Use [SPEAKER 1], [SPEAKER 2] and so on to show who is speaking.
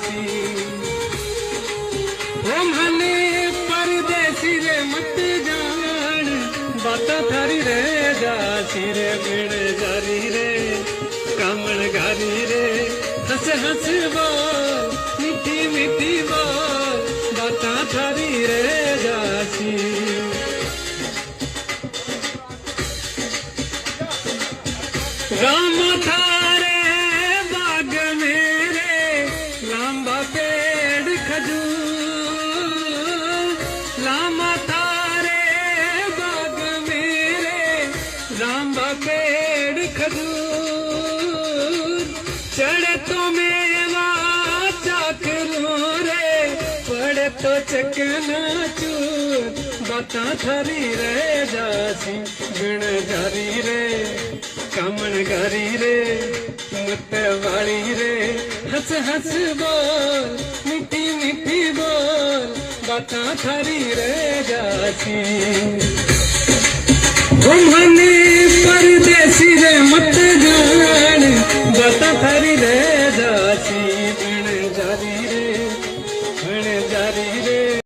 [SPEAKER 1] जासी ओ मने परदेसी रे मत जान बात थारी रे जासी रे बिन जारी रे कामण गारी रे हंस हंस बोल मीठी मीठी बोल बात थारी रे जासी राम थारे बाग मेरे लांबा पेड़ खजूर लामा थारे बाग मेरे लांबा पेड़ खजूर चढ़े तो मेवा चाकरू रे पड़े तो चकना चूर बाता थारी रे जासी गुण जारी रे कामण गारी रे मुत वाली रे हंस हंस बोल मीठी मीठी बोल बाता थारी रे जासी ओ मने